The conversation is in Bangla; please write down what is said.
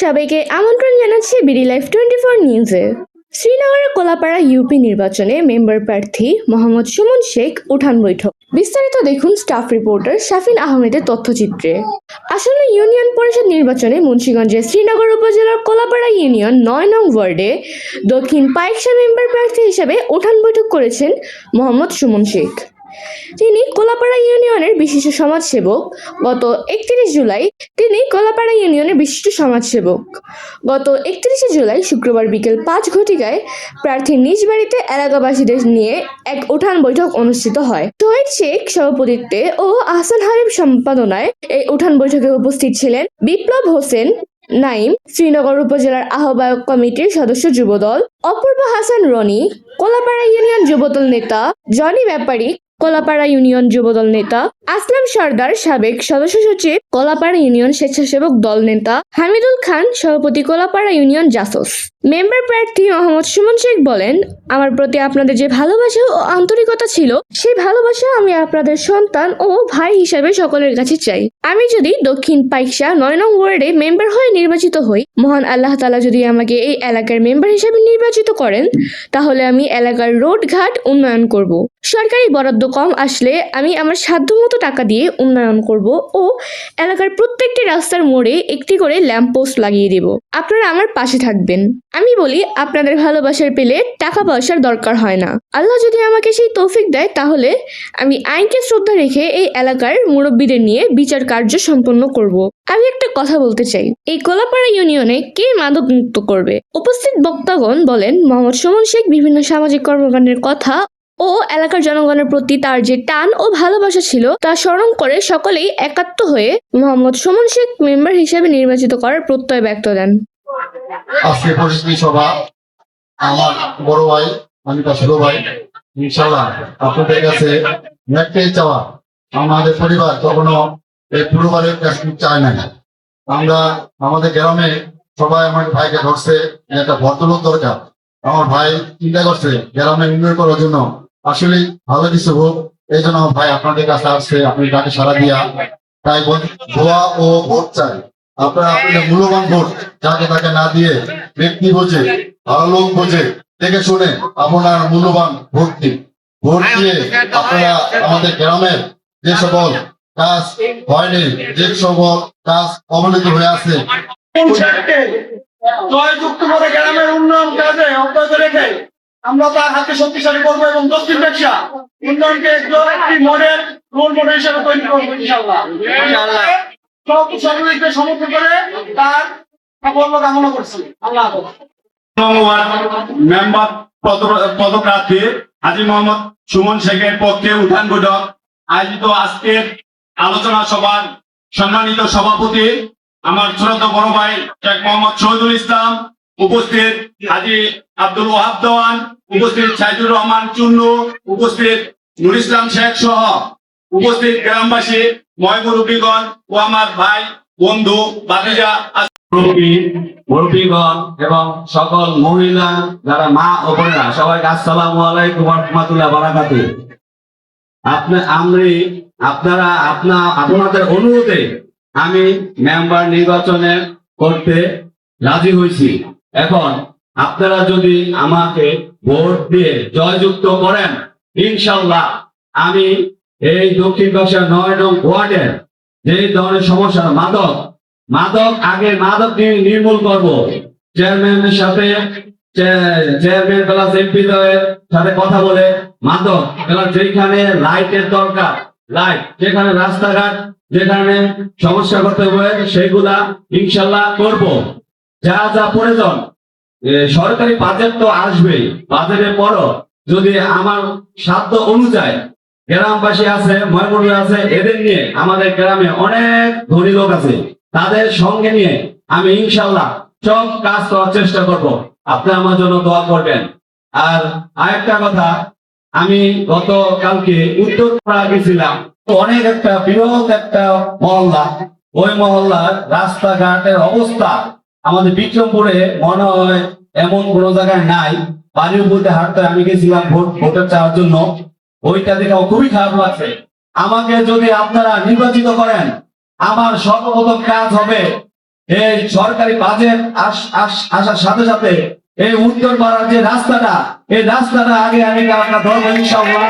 সবাইকে আমন্ত্রণ জানাচ্ছি বিডি লাইভ 24 নিউজে। শ্রীনগরের কোলাপাড়া ইউপি নির্বাচনে মেম্বার প্রার্থী মোহাম্মদ সুমন শেখ উঠান বৈঠক। বিস্তারিত দেখুন স্টাফ রিপোর্টার শাফিন আহমেদের তথ্যচিত্রে। আসন্ন ইউনিয়ন পরিষদ নির্বাচনে মুন্সিগঞ্জের শ্রীনগর উপজেলার কোলাপাড়া ইউনিয়ন ৯ নং ওয়ার্ডে দক্ষিণ পাইকশা মেম্বার প্রার্থী হিসেবে উঠান বৈঠক করেছেন মোহাম্মদ সুমন শেখ। তিনি কোলাপাড়া ইউনিয়নের বিশিষ্ট সমাজসেবক। গত 31 জুলাই শুক্রবার বিকেল 5 ঘটিকায় প্রার্থীর নিজ বাড়িতে এলাকাবাসীদের নিয়ে এক উঠান বৈঠক অনুষ্ঠিত হয়। শহীদ শেখ সভাপতিত্বে ও আহসান হাবিব সম্পাদনায় এই উঠান বৈঠকে উপস্থিত ছিলেন বিপ্লব হোসেন নাইম, শ্রীনগর উপজেলার আহ্বায়ক কমিটির সদস্য যুবদল, অপূর্ব হাসান রনি, কোলাপাড়া ইউনিয়ন যুবদল নেতা জনি ব্যাপারী, কোলাপাড়া ইউনিয়ন যুবদল নেতা আসলাম সর্দার, সাবেক সদস্য সচিব কোলাপাড়া ইউনিয়ন স্বেচ্ছাসেবক দল নেতা হামিদুল খান, সভাপতি কোলাপাড়া ইউনিয়ন জাসস। মেম্বার প্রার্থী মোহাম্মদ সুমন শেখ বলেন, আমার প্রতি আপনাদের যে ভালোবাসা ও আন্তরিকতা ছিল, সেই ভালোবাসা আমি আপনাদের সন্তান ও ভাই হিসাবে সকলের কাছে চাই। আমি যদি দক্ষিণ পাইকশা ৯ নং ওয়ার্ডে মেম্বার হয়ে নির্বাচিত হই, মহান আল্লাহ তাআলা যদি আমাকে এই এলাকার মেম্বার হিসাবে নির্বাচিত করেন, তাহলে আমি এলাকার রোড ঘাট উন্নয়ন করব। সরকারি বরাদ্দ কম আসলে আমি আমার সাধ্যমতো টাকা দিয়ে উন্নয়ন করব ও এলাকার প্রত্যেকটি রাস্তার মোড়ে একটি করে ল্যাম্প পোস্ট লাগিয়ে দেব। আপনারা আমার পাশে থাকবেন। আমি বলি, আপনাদের ভালোবাসার পেলে টাকা পয়সার দরকার হয় না। আল্লাহ যদি আমাকে সেই তৌফিক দেয়, তাহলে আমি আইনকে শ্রদ্ধা রেখে এই এলাকার মুরব্বীদের নিয়ে বিচার কার্য সম্পন্ন করব। আমি একটা কথা বলতে চাই, এই কোলাপাড়া ইউনিয়নে কে মাদক মুক্ত করবে? উপস্থিত বক্তাগণ বলেন, মোহাম্মদ সুমন শেখ বিভিন্ন সামাজিক কর্মকাণ্ডের কথা ও এলাকার জনগণের প্রতি তার যে টান ও ভালোবাসা ছিল তা স্মরণ করে সকলেই একাত্ম হয়ে মোহাম্মদ সুমন শেখ মেম্বার হিসেবে নির্বাচিত করার প্রত্যয় ব্যক্ত দেন। আজকে পরিস্থিতি সভা আমার বড় ভাই, আমি তার ছোট ভাই। ইনশাআল্লাহ আপনাদের কাছে একটাই চাওয়া, আমাদের পরিবার কখনো এই পরিবারের কাছে চায় না। আমরা আমাদের গ্রামে সবাই আমার ভাইকে ধরছে, একটা ভদ্রলোক দরকার। আমার ভাই চিন্তা করছে গ্রামে উন্নয়ন করার জন্য আসলে ভালো কিছু হোক, এই জন্য আমার ভাই আপনাদের কাছে আসছে। আপনি তাকে সারা দিয়া তাই দোয়া ও ভোট চাই। আপনারা আপনাদের মূল্যবান ভোট যাকে তাকে না দিয়ে ব্যক্তি বোঝে, ভালো লোক বোঝে, দেখে শুনে আপনার মূল্যবান ভোট দিন। ভোট দিয়ে আপনারা আমাদের গ্রামের যে সকল কাজ হয়নি, যে সকল কাজ অবহেলিত হয়ে আছে, জয়যুক্ত করে গ্রামের উন্নয়ন কাজে অব্যাহত রেখে আমরা তার হাতে শক্তিশালী করবো এবং দক্ষিণ ব্যবসা উন্নয়নকে একটি মডেল রোল মডেল হিসেবে তৈরি করবো ইনশাআল্লাহ। সব সকলকে সমর্থন করে তার সাফল্য কামনা করছি। আল্লাহ মেম্বার পদপ্রার্থী হাজী মোহাম্মদ সুমন শেখের পক্ষে উঠান বৈঠক আয়োজিত আজকের আলোচনা সভার সম্মানিত সভাপতি আমার ছোট বড় ভাই শেখ মোহাম্মদ শহীদুল ইসলাম, উপস্থিত হাজী আব্দুল ওয়াহাব দেওয়ান, উপস্থিত সাইদুর রহমান চুন্নু, উপস্থিত নুর ইসলাম শেখ সহ উপস্থিত গ্রামবাসী, ময়মুরব্বীগণ ও আমার ভাই বন্ধু বাতিজা মুরব্বীগণ এবং সকল মহিলা যারা মা ও বোনেরা, সবাইকে আসসালামু আলাইকুম ওয়া রাহমাতুল্লাহি ওয়া বারাকাতুহু। আপনাদের অনুরোধে আমি মেম্বার নির্বাচনে করতে রাজি হয়েছি। এখন আপনারা যদি আমাকে ভোট দিয়ে জয়যুক্ত করেন, ইনশাআল্লাহ আমি এই দক্ষিণ পাইকশা ৯ নং ওয়ার্ডের যে ধরনের সমস্যা মাদক নির্মূল করব। চেয়ারম্যানের সাথে চেয়ারম্যান প্লাস এমপি সাথে কথা বলে মাদক যেখানে লাইটের দরকার লাইট, যেখানে রাস্তাঘাট যেখানে সমস্যা করতে হবে সেগুলা ইনশাল্লাহ করব। যা যা প্রয়োজন সরকারি বাজেট তো আসবেই, বাজেটের পরও যদি আমার সাধ্য অনুযায়ী গ্রামবাসী আছে, ময়মুরব্বী আছে, এদের নিয়ে আমাদের গ্রামে অনেক ধনী লোক আছে, তাদের সঙ্গে নিয়ে আমি ইনশাল্লাহ সব কাজ করার চেষ্টা করব। আপনি আমার জন্য দোয়া করবেন। আর আরেকটা কথা, আমি গতকালকে উত্তরপাড়া গেছিলাম, অনেক একটা বৃহৎ একটা মহল্লা, ওই মহল্লার রাস্তাঘাটের অবস্থা আমাদের বিক্রমপুরে মনে হয় এমন কোনো জায়গায় নাই। বাড়ির উপর হাঁটতে আমি গেছিলাম ভোটের চাওয়ার জন্য, ওইটা দেখে খুবই খারাপ লাগছে। আমাকে যদি আপনারা নির্বাচিত করেন, আমার সর্বপ্রথম কাজ হবে এই সরকারি বাজেট আসার সাথে সাথে এই উত্তর পাড়ার যে রাস্তাটা, এই রাস্তাটা আগে আমি আপনার ধর্ম ইনশাআল্লাহ